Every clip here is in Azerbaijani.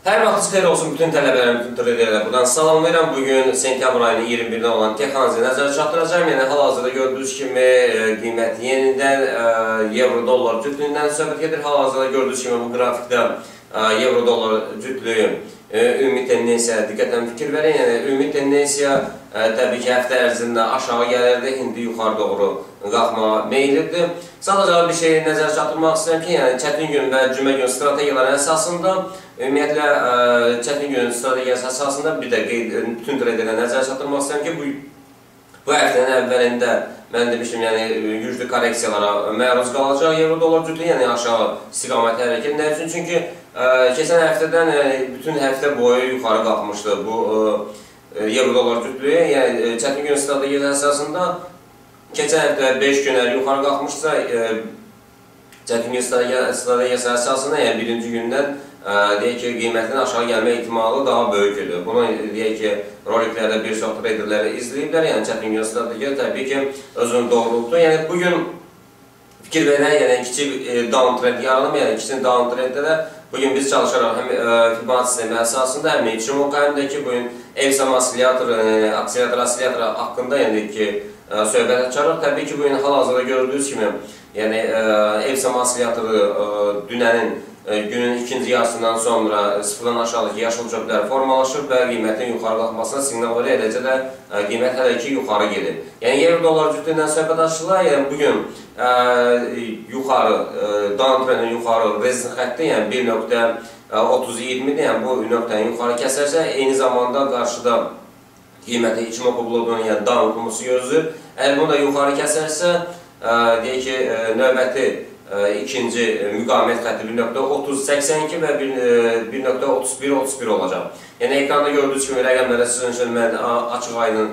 Hər vaxtınız xeyir olsun bütün tələbələrim, bütün traderlərə. Buradan salamlayıram. Bugün sentyabr ayının 21-də olan texanızı nəzərə çatdıracağım. Yəni, hal-hazırda gördüyünüz kimi qiymət yenidən euro-dollar cütlüyündən söhbət gedir. Hal-hazırda gördüyünüz kimi bu qrafikdə euro-dollar cütlüyü ümumi tendensiya diqqətlə fikir verin. Yəni, ümumi tendensiya təbii ki, həftə ərzində aşağı gəlirdi, indi yuxarı doğru qalxmağa meyillidir. Sadəcə bir şey nəzərə çatdırmaq istəyirəm ki, yəni çətin gün və cümə gün strategiyaların əsasında, ümumiyyətlə çətin gün strategiyası əsasında bir də bütün traderlərə nəzərə çatdırmaq istəyirəm ki, bu həftənin əvvəlində mən demişdim, yəni güclü korreksiyalara məruz qalacaq euro-dollar cütlüyü, yəni aşağı istiqamət hərəkət. Nə üçün? Çünki keçən həftədən bütün həftə boyu yuxarı qalxmışdı bu euro-dollar cütlüyü. Yəni çətin gün strategiyası əsasında keçən həftə 5 günlər yuxarı qalxmışsa, çətin gün strategiyası əsasında, yəni birinci gündən deyək ki, qiymətin aşağı gəlmə ehtimalı daha böyükdür. Bunu deyək ki, roliklərdə bir çox traderləri izləyiblər, yəni çətin gün strategiya təbii ki, özünü doğrultdu. Yəni bugün fikir verək, yəni kiçik downtrend yaranıb, yəni kiçik downtrenddə də bugün biz çalışaraq həm Fibonacci sistemi əsasında, həm Ichimoku, həm də ki, bugün Evsam asilyator haqqında yəni ki, söhbət açarıq. Təbii ki, bugün hal-hazırda gördüyünüz kimi, yəni Evsam asilyatoru dünənin günün ikinci yarısından sonra sıfırdan aşağıdakı yaşıl çöplər formalaşır və qiymətin yuxarı qalxmasına siqnal verir, eləcə də qiymət hələ ki yuxarı gedir. Yəni euro-dollar cütlüyündən söhbət açılır, yəni bugün yuxarı, downtrendin yuxarı rezident xətti, yəni 1.30-20-dir, yəni bu nöqtəni yuxarı kəsərsə, eyni zamanda qarşıda qiyməti Ichimoku bloğunun, yəni down kumusu gözlür. Əgər bunu da yuxarı kəsərsə, deyək ki, növbəti ikinci müqavimət xətti 1.30-82 və 1.31-31 olacaq. Yəni, ekranda gördüyünüz kimi rəqəmlərə sizin üçün mən açıq aydın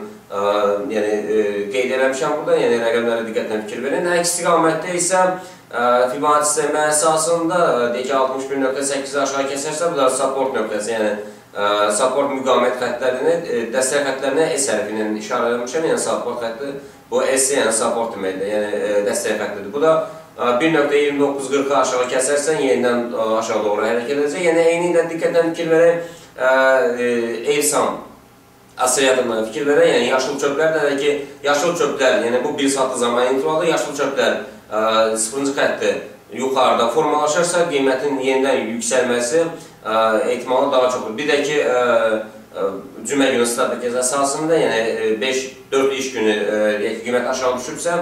qeyd eləmişəm burada, yəni rəqəmlərə diqqətlə fikir verin. Əks istiqamətdə isə Fibonacci sistemi əsasında deyək ki, 61.8-i aşağı kəsərsə, bu da support nöqtəsi, yəni support müqavimət xəttlərini, dəstək xəttlərinə S hərfi ilə işarə eləmişəm, yəni support xətti, bu S yəni support deməkdir, yəni dəstək xəttidir. Bu da 1.29-40 aşağı kəsərsən, yenidən aşağı doğru hərəkət edəcək. Yəni, eyni ilə diqqətlə fikir verək, Evsam asilyatoruna fikir verək, yəni yaşıl çöplər də ki, yaşıl çöplər, yəni bu 1 saatlı zaman intervalda yaşıl çöplər 0-cı xətti yuxarıda formalaşırsa, qiymətin yenidən yüksəlməsi ehtimalı daha çoxdur. Bir də ki, cümə günü strategiyası əsasında, yəni 5-4 iş günü qiymət aşağı düşübsə,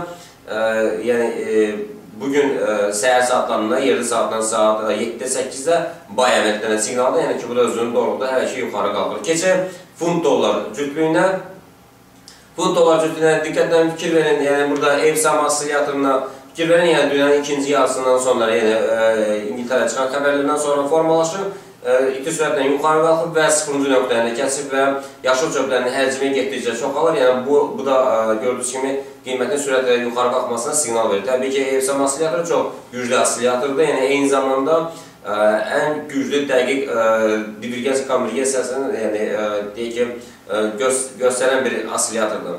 yəni bugün səhər saatlarında, yerli saatdan saat 7-8-də bay əməliyyətlərə siqnalda, yəni ki, bu da özünün doğruluqda hər şey yuxarı qalxır. Keçək funt-dollar cütlüyünə. Funt-dollar cütlüyünə diqqətlə fikir verin, yəni burada Evsam asilyatoruna fikir verin, yəni dünyanın ikinci yarısından sonra, yəni İngiltərə çıxan xəbərlərdən sonra formalaşır. İti sürətlə yuxarı qalxıb və 0-cı nöqtəni kəsib və yaşıl çöplərinin həcmi getdikcə çoxalır. Yəni bu da gördüyünüz kimi qiymətin sürətlə yuxarı qalxmasına siqnal verir. Təbii ki, Evsam asilyatoru çox güclü asilyatorudur. Yəni eyni zamanda ən güclü, dəqiq divergensiya konvergensiyasını deyək ki, göstərən bir asilyatordur.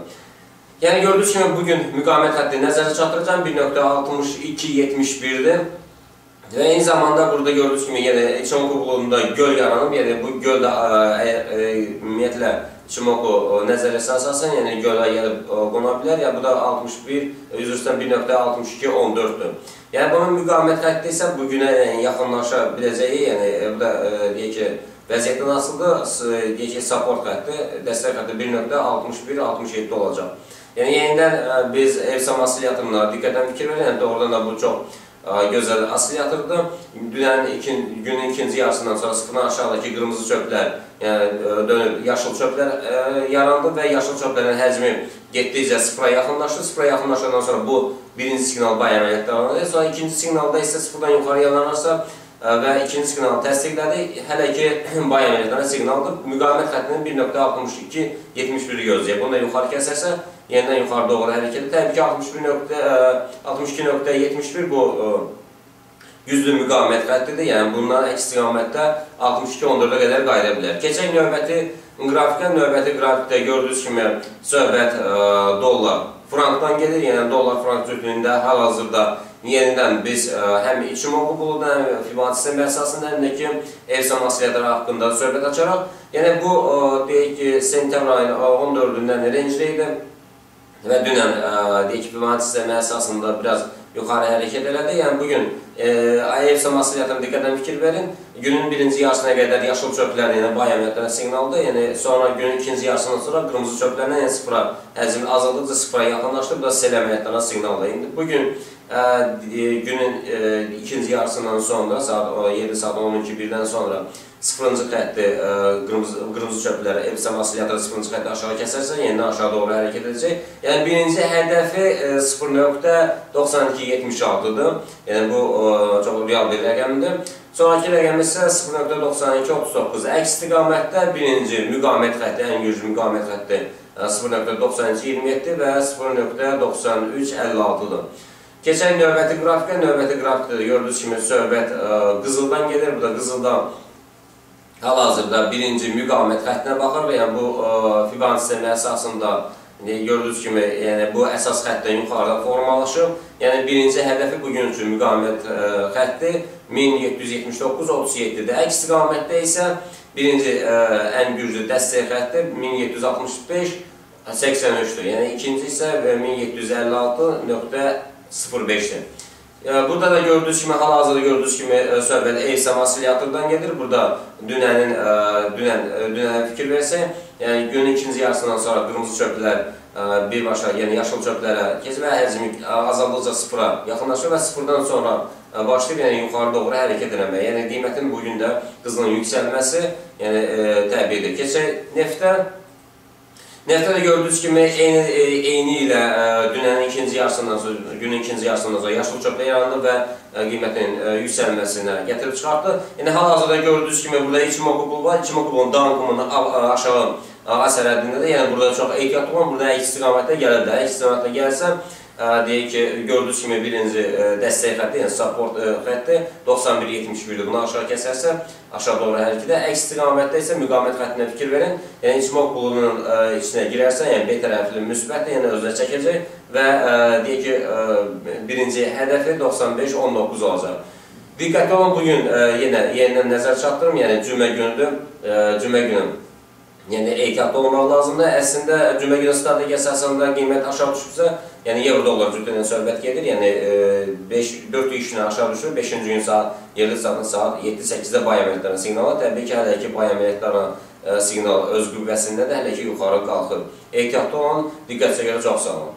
Yəni gördüyünüz kimi bugün müqavimət xətti nəzərə çatdıracağım 1.6271-dir. Və eyni zamanda burada gördüyünüz kimi Ichimoku bloğunda göl yaranıb, yəni bu göl də ümumiyyətlə Ichimoku nəzəriyyəsi əsasən, yəni gölə gəlib qona bilər, yəni bu da 1.6214-dür. Yəni bunun müqavimət xətti isə bugünə yaxınlaşa biləcəyi, yəni bu da deyək ki, vəziyyətdən asılıdır, deyək ki, support xətti, dəstək xətti 1.6167 olacaq. Yəni yenidən biz Evsam asilyatoruna diqqətlə fikir verin, doğrudan da bu çox gözəl asilyatordur. Günün ikinci yarısından sonra sıfırdan aşağıdakı qırmızı çöplər dönüb yaşıl çöplər yarandı və yaşıl çöplərin həcmi getdikcə sıfıra yaxınlaşdı. Sıfıra yaxınlaşandan sonra bu birinci siqnal bay əməliyyatda yaranır. Sonra ikinci siqnalda isə sıfırdan yuxarı yaranarsa və ikinci siqnalı təsdiqlədi. Hələ ki, bay əməliyyatlarına siqnaldır. Müqavimət xəttinin 1.6271-i gözləyək. Bunu da yuxarı kəsərsə, yenidən yuxarı doğru hərəkəti. Təbii ki, 62.71 bu güclü müqavimət xəttidir. Yəni, bundan əks istiqamətdə 62.14-ə qədər qayıda bilər. Keçək növbəti qrafikdə gördüyünüz kimi söhbət dollar frankdan gelir, yəni dollar frank cütlüyündə hal-hazırda yenidən biz həm İçimoku buludan, həm Fibonacci sistemi əsasında, həm də ki, Evsam oscillatorları haqqında söhbət açaraq, yəni bu, deyək ki, sentyabr ayının 14-dən rencdə idi və dünən, deyək ki, Fibonacci sistemi əsasında biraz yuxarı hərəkət elədi. Yəni, bugün Evsam oscillatoruna diqqətən fikir verin. Günün birinci yarısına qədər yaşıl çöplər, yəni bu əməliyyatlara siqnaldır. Yəni, sonra günün ikinci yarısından sonra qırmızı çöplərlə, yəni sıfıra həcmi azaldıqca sıfıra yaxınlaşdır. Bu da sel əməliyyatlarına siqnaldır. İndi bugün günün ikinci yarısından sonra, saat 7 saat 12-1-dən sonra sıfırıncı xətti qırmızı çöpləri, Evsam oscillatoru sıfırıncı xətti aşağı kəsərsə, yenidən aşağı doğru hərəkət edəcək. Yəni, birinci hədəfi 0.9276-dır. Yəni, bu çox real bir rəqəmdir. Sonraki rəqəm isə 0.9239. Əks istiqamətdə birinci müqamət xətti, ən güclü müqamət xətti 0.9227 və 0.9356-dır. Keçən növbəti qrafikdə gördüyünüz kimi söhbət qızıldan gedir. Burada qızıldan hal-hazırda birinci müqamət xəttinə baxır. Yəni, bu Fibonacci sistemi əsasında gördüyünüz kimi bu əsas xəttdən yuxarıda formalaşır. Yəni, birinci hədəfi bugün üçün müqamət xətti 1779.37-dir. Əks istiqamətdə isə birinci ən güclü dəstək xətti 1765.83-dür. Yəni, ikinci isə 1756.05-dir. Burada da gördüyünüz kimi, hal-hazırda gördüyünüz kimi söhbət Evsam oscillatordan gedir. Burada dünən fikir versək, yəni günün ikinci yarısından sonra qırmızı çöplər birbaşa, yəni yaşıl çöplərə keçir və həcmi azaldıqca sıfıra yaxınlaşır və sıfırdan sonra başlayıb, yəni yuxarı doğru hərəkət eləmək. Yəni qiymətin bugün də hızla yüksəlməsi təbiidir. Keçək neftə. Neftə də gördüyünüz kimi eyni ilə günün ikinci yarısından sonra yaşıl çöplə yarandı və qiymətin yüksəlməsinə gətirib çıxartdı. Yəni, hal-hazırda gördüyünüz kimi burada İçimoku bulu var. İçimoku bulunun dağınqımının aşağı əsər həddindədir. Yəni, burada çox ehtiyatlı olan, burada əks istiqamətdə gəlir də. Əks istiqamətdə gəlsə, deyək ki, gördüyünüz kimi birinci dəstək xətti, yəni support xətti 91.71-dir. Bunu aşağı kəsərsə, aşağı doğru hərəkədə. Əks istiqamətdə isə müqamət xəttinə fikir verin. Yəni, İçimoku bulunun içinə girərsə, yəni B tərəfli müsbətdir, yəni özünə çəkəcək və deyək ki, birinci hədəfi 95.19 olacaq. Diqqətli olun, bugün yenidən nəzər çatdırım, yəni cümə günüdür. Cümə günü yəni ehtiyatlı olmaq lazımdır. Əslində, cümə günü strategiyası əsasında qiymət aşağı düşürsə, yəni euro-dollar cütlüyündən söhbət gedir. Yəni 4 iş günü aşağı düşür. 5-ci gün yerli saat 7-8-də bay əməliyyatlarına siqnalı. Təbii ki, hələ ki, bay əməliyyatlarına siqnal öz qüvvəsində də hələ ki, yuxarı qalxır. Ehtiyatlı olun, diqqətinizə görə çox sağ olun.